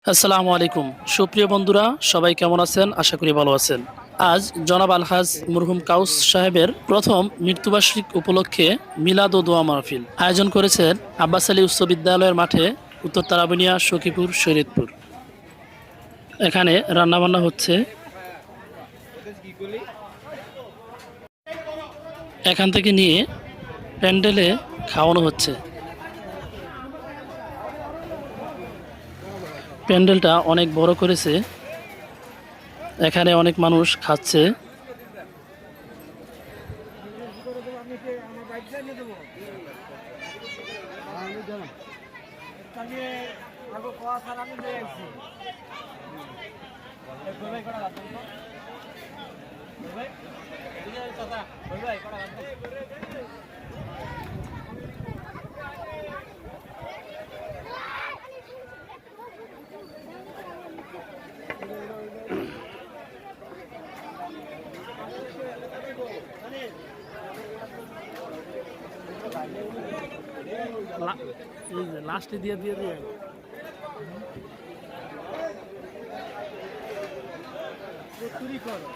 আসসালামু আলাইকুম সুপ্রিয় বন্ধুরা, সবাই কেমন আছেন? আশা করি ভালো আছেন। আজ জনাব আলহাজ মরহুম কাউস সাহেবের প্রথম মৃত্যুবার্ষিক উপলক্ষে মিলাদ ও দোয়া মাহফিল আয়োজন করেছেন আব্বাস আলী উচ্চ বিদ্যালয়ের মাঠে, উত্তর তারাবিনিয়া, সখীপুর, শরীয়তপুর। এখানে রান্নাবান্না হচ্ছে। এখান থেকে নিয়ে প্যান্ডেলে খাওয়ানো হচ্ছে। প্যান্ডেলটা অনেক বড় করেছে, এখানে অনেক মানুষ খাচ্ছে। লাস্টে দিয়ে দিয়ে দিয়ে চুরি করো।